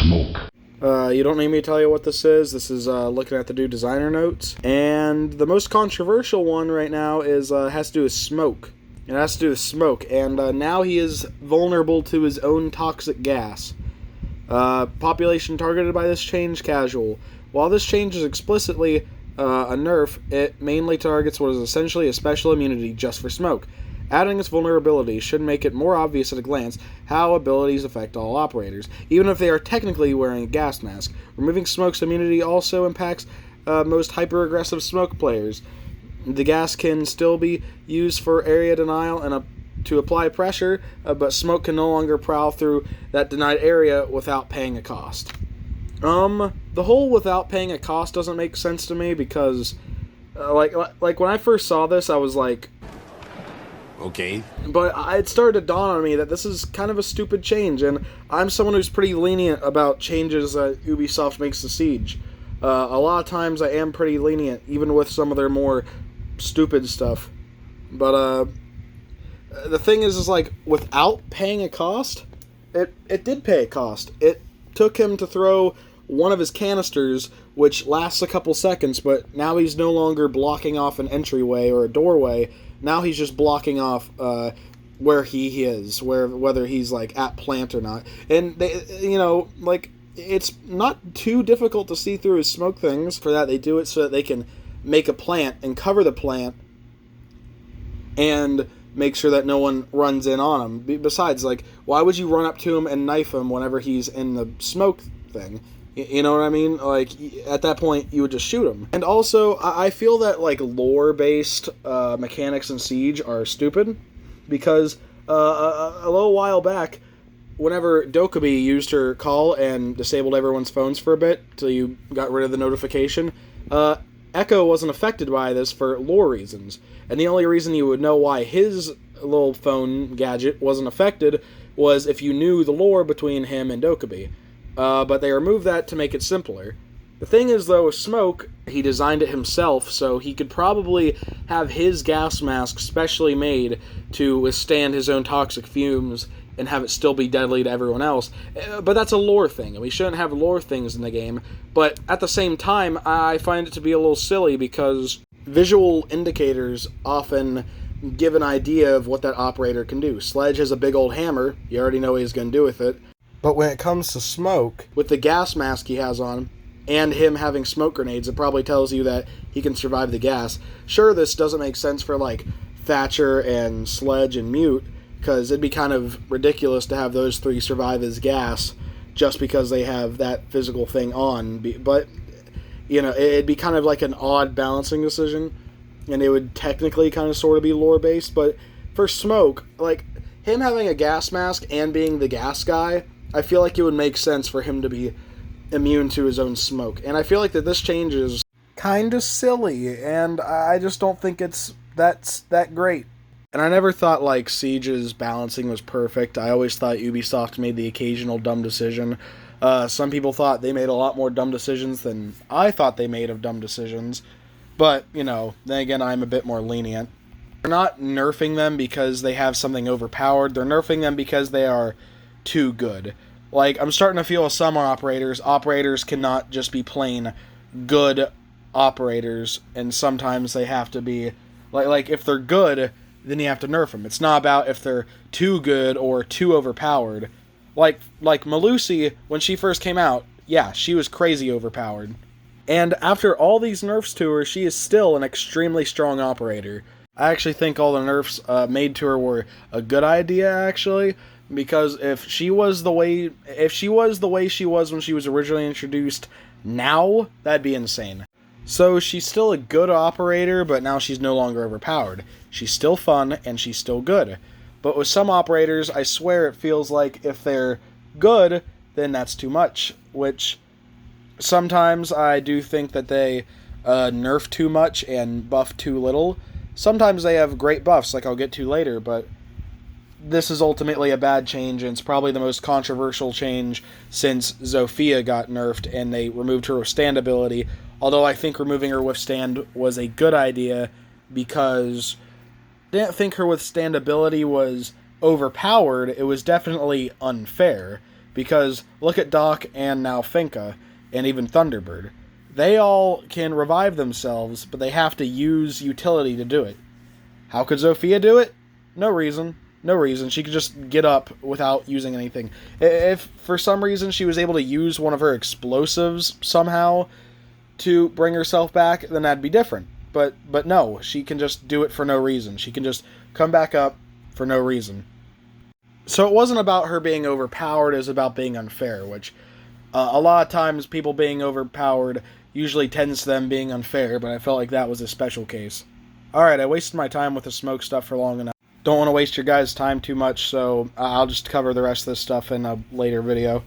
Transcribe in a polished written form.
smoke. You don't need me to tell you what this is. This is looking at the new designer notes. And the most controversial one right now is has to do with smoke. It has to do with smoke. And now he is vulnerable to his own toxic gas. Population targeted by this change casual. While this change is explicitly a nerf, it mainly targets what is essentially a special immunity just for smoke. Adding its vulnerability should make it more obvious at a glance how abilities affect all operators, even if they are technically wearing a gas mask. Removing smoke's immunity also impacts most hyper-aggressive smoke players. The gas can still be used for area denial and to apply pressure, but smoke can no longer prowl through that denied area without paying a cost. The whole without paying a cost doesn't make sense to me because, like when I first saw this, I was like, okay. But it started to dawn on me that this is kind of a stupid change, and I'm someone who's pretty lenient about changes that Ubisoft makes to Siege. A lot of times I am pretty lenient, even with some of their more stupid stuff. But, the thing is like, without paying a cost, it did pay a cost. It took him to throw one of his canisters, which lasts a couple seconds, but now he's no longer blocking off an entryway or a doorway. Now he's just blocking off where he is, whether he's like at plant or not. And they, it's not too difficult to see through his smoke things. For that, they do it so that they can make a plant and cover the plant and make sure that no one runs in on him. Besides, like, why would you run up to him and knife him whenever he's in the smoke thing? You know what I mean? Like, at that point, you would just shoot him. And also, I feel that, like, lore-based mechanics in Siege are stupid, because a little while back, whenever Dokkaebi used her call and disabled everyone's phones for a bit, till you got rid of the notification, Echo wasn't affected by this for lore reasons. And the only reason you would know why his little phone gadget wasn't affected was if you knew the lore between him and Dokkaebi. But they removed that to make it simpler. The thing is, though, with Smoke, he designed it himself, so he could probably have his gas mask specially made to withstand his own toxic fumes and have it still be deadly to everyone else. But that's a lore thing, and we shouldn't have lore things in the game. But at the same time, I find it to be a little silly because visual indicators often give an idea of what that operator can do. Sledge has a big old hammer. You already know what he's going to do with it. But when it comes to Smoke, with the gas mask he has on, and him having smoke grenades, it probably tells you that he can survive the gas. Sure, this doesn't make sense for, like, Thatcher and Sledge and Mute, because it'd be kind of ridiculous to have those three survive as gas just because they have that physical thing on. But, it'd be kind of like an odd balancing decision, and it would technically kind of sort of be lore-based. But for Smoke, like, him having a gas mask and being the gas guy, I feel like it would make sense for him to be immune to his own smoke. And I feel like that this change is kind of silly, and I just don't think that's that great. And I never thought, like, Siege's balancing was perfect. I always thought Ubisoft made the occasional dumb decision. Some people thought they made a lot more dumb decisions than I thought they made of dumb decisions. But, then again, I'm a bit more lenient. They're not nerfing them because they have something overpowered. They're nerfing them because they are too good. Like, I'm starting to feel with some operators cannot just be plain good operators, and sometimes they have to be, like if they're good, then you have to nerf them. It's not about if they're too good or too overpowered. Like Melusi, when she first came out, yeah, she was crazy overpowered. And after all these nerfs to her, she is still an extremely strong operator. I actually think all the nerfs made to her were a good idea, actually. Because if she was the way she was when she was originally introduced, now, that'd be insane. So she's still a good operator, but now she's no longer overpowered. She's still fun, and she's still good. But with some operators, I swear it feels like if they're good, then that's too much. Which, sometimes I do think that they nerf too much and buff too little. Sometimes they have great buffs, like I'll get to later, but this is ultimately a bad change, and it's probably the most controversial change since Zofia got nerfed and they removed her withstand ability, although I think removing her withstand was a good idea because I didn't think her withstand ability was overpowered. It was definitely unfair, Because look at Doc and now Finka, and even Thunderbird. They all can revive themselves, but they have to use utility to do it. How could Zofia do it? No reason. No reason. She could just get up without using anything. If for some reason she was able to use one of her explosives somehow to bring herself back, then that'd be different. But no, she can just do it for no reason. She can just come back up for no reason. So it wasn't about her being overpowered, it was about being unfair, which a lot of times people being overpowered usually tends to them being unfair, but I felt like that was a special case. Alright, I wasted my time with the smoke stuff for long enough. Don't want to waste your guys' time too much, so I'll just cover the rest of this stuff in a later video.